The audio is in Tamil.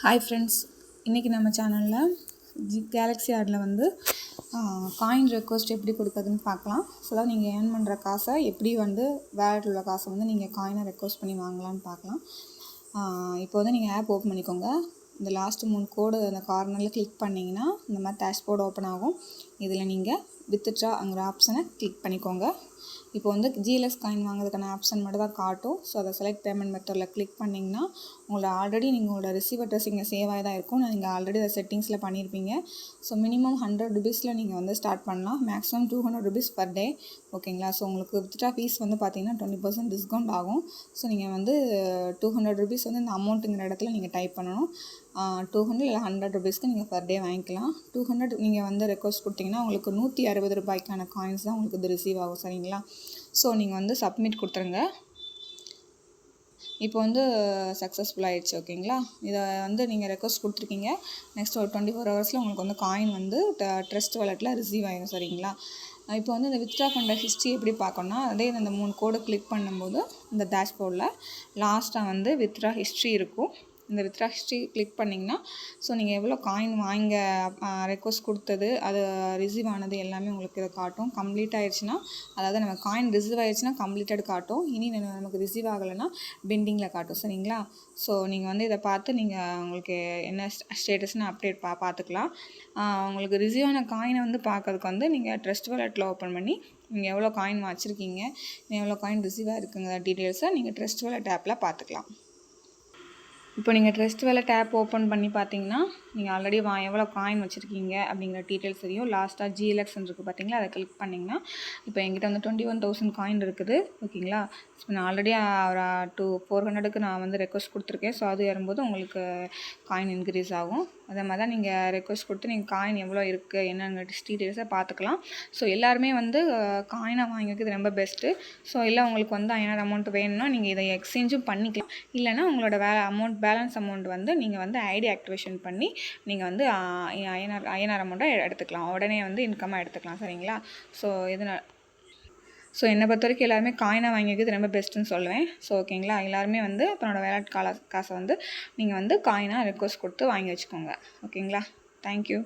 ஹாய் ஃப்ரெண்ட்ஸ், இன்றைக்கி நம்ம சேனலில் கேலக்ஸி ஆடில் வந்து காயின் ரெக்வஸ்ட் எப்படி கொடுக்குறதுன்னு பார்க்கலாம். ஸோ தான் நீங்கள் ஏர்ன் பண்ணுற காசை எப்படி வந்து வேலெட்டில் உள்ள காசை வந்து நீங்கள் காயினை ரெக்வஸ்ட் பண்ணி வாங்கலான்னு பார்க்கலாம். இப்போ வந்து நீங்கள் ஆப் ஓப்பன் பண்ணிக்கோங்க. இந்த லாஸ்ட்டு 3 கோடு அந்த கார்னரில் கிளிக் பண்ணிங்கன்னா இந்த மாதிரி டேஷ்போர்டு ஓப்பன் ஆகும். இதில் நீங்கள் வித்ட்ராங்கிற ஆப்ஷனை கிளிக் பண்ணிக்கோங்க. இப்போ வந்து ஜிஎல்எக்ஸ் காயின் வாங்குறதுக்கான ஆப்ஷன் மட்டும் தான் காட்டும். ஸோ அதை செலக்ட் பேமெண்ட் மெத்தடில் கிளிக் பண்ணிங்கன்னா உங்களோட ஆல்ரெடி நீங்களோட ரிசீவ் அட்ரஸ் இங்கே சேவ் ஆகி தான் இருக்கும். நீங்கள் ஆல்ரெடி அதை செட்டிங்ஸில் பண்ணியிருப்பீங்க. ஸோ மினிமம் 100 ருபீஸில் நீங்கள் வந்து ஸ்டார்ட் பண்ணலாம். Maximum 200 rupees per day. ஓகேங்களா? ஸோ உங்களுக்கு வித்ட்ரா ஃபீஸ் வந்து பார்த்தீங்கன்னா 20% டிஸ்கவுண்ட் ஆகும். ஸோ நீங்கள் வந்து 200 ருபீஸ் வந்து இந்த அமௌண்ட்டுங்கிற இடத்துல நீங்கள் டைப் பண்ணணும். 200 இல்லை 100 ருபீஸ்க்கு நீங்கள் பர் டே வாங்கிக்கலாம். 200 நீங்கள் வந்து ரெக்வஸ்ட் கொடுத்தீங்கன்னா உங்களுக்கு 160 ரூபாய்க்கான காயின்ஸ் தான் உங்களுக்கு இது ரிசீவ் ஆகும். சரிங்களா? ஸோ நீங்கள் வந்து சப்மிட் கொடுத்துருங்க. இப்போ வந்து சக்ஸஸ்ஃபுல் ஆகிடுச்சு. ஓகேங்களா? இதை வந்து நீங்கள் ரெக்வஸ்ட் கொடுத்துருக்கீங்க. நெக்ஸ்ட் ஒரு 24 ஹவர்ஸில் உங்களுக்கு வந்து காயின் வந்து ட்ரஸ்ட் வாலெட்டில் ரிசீவ் ஆகிடும். சரிங்களா? இப்போ வந்து இந்த வித்ட்ரா பண்ணுற ஹிஸ்ட்ரி எப்படி பார்க்கணுன்னா, அதே இந்த 3 கோடு கிளிக் பண்ணும்போது இந்த டேஷ்போர்டில் லாஸ்ட்டாக வந்து வித்ட்ரா ஹிஸ்ட்ரி இருக்கும். இந்த வித்ட்ரா ஹிஸ்ட்ரி கிளிக் பண்ணிங்கன்னா ஸோ நீங்கள் எவ்வளோ காயின் வாங்க ரெக்வஸ்ட் கொடுத்தது, அது ரிசீவ் ஆனது எல்லாமே உங்களுக்கு இதை காட்டும். கம்ப்ளீட் ஆகிடுச்சுன்னா, அதாவது நம்ம காயின் ரிசீவ் ஆகிடுச்சுன்னா கம்ப்ளீட்டட் காட்டும். இனி நமக்கு ரிசீவ் ஆகலைன்னா பெண்டிங்கில் காட்டும். சரிங்களா? ஸோ நீங்கள் வந்து இதை பார்த்து நீங்கள் உங்களுக்கு என்ன ஸ்டேட்டஸ்னு அப்டேட் பார்த்துக்கலாம். உங்களுக்கு ரிசீவ் ஆன காயினை வந்து பார்க்கறதுக்கு வந்து நீங்கள் ட்ரஸ்ட் வாலெட்டில் ஓப்பன் பண்ணி நீங்கள் எவ்வளோ காயின் வச்சுருக்கீங்க, எவ்வளோ காயின் ரிசீவ் ஆகிருக்குங்கிற டீட்டெயில்ஸை நீங்கள் ட்ரஸ்ட் வாலெட் ஆப்பில் பார்த்துக்கலாம். இப்போ நீங்கள் ட்ரஸ்ட் வாலெட் ஆப் ஓப்பன் பண்ணி பார்த்தீங்கன்னா நீங்கள் ஆல்ரெடி எவ்வளோ காயின் வச்சுருக்கீங்க அப்படிங்கிற டீட்டெயில்ஸ் தெரியும். லாஸ்ட்டாக ஜிஎல்எக்ஸ்ன்னு இருக்குது பார்த்தீங்களா, அதை கிளிக் பண்ணிங்கன்னா இப்போ என்கிட்ட வந்து 21,000 காயின் இருக்குது. ஓகேங்களா? ஸோ நான் ஆல்ரெடி ஒரு 400க்கு நான் வந்து ரெக்வஸ்ட் கொடுத்துருக்கேன். ஸோ அது ஏறும்போது உங்களுக்கு காயின் இன்க்ரீஸ் ஆகும். அதே மாதிரி தான் நீங்கள் ரெக்வஸ்ட் கொடுத்து நீங்கள் காயின் எவ்வளோ இருக்குது என்னங்கிற டீட்டெயில்ஸை பார்த்துக்கலாம். ஸோ எல்லாருமே வந்து காயினை வாங்கிக்கிறது ரொம்ப பெஸ்ட்டு. ஸோ இல்லை உங்களுக்கு வந்து ஐநூறு அமௌண்ட் வேணும்னா நீங்கள் இதை எக்ஸ்சேஞ்சும் பண்ணிக்கலாம். இல்லைனா உங்களோட பேலன்ஸ் அமௌண்ட் வந்து நீங்கள் வந்து ஐடி ஆக்டிவேஷன் பண்ணி நீங்கள் வந்து ஐஎன்ஆர் அமௌண்ட்டை எடுத்துக்கலாம். உடனே வந்து இன்கம்மாக எடுத்துக்கலாம். சரிங்களா? ஸோ என்னை பொறுத்த வரைக்கும் எல்லாருமே காயினை வாங்கிக்கிறது ரொம்ப பெஸ்ட்டுன்னு சொல்லுவேன். ஸோ ஓகேங்களா? எல்லாருமே வந்து தன்னோட வேலட் காசை வந்து நீங்கள் வந்து காயினாக ரெக்வஸ்ட் கொடுத்து வாங்கி வச்சுக்கோங்க. ஓகேங்களா? தேங்க்யூ.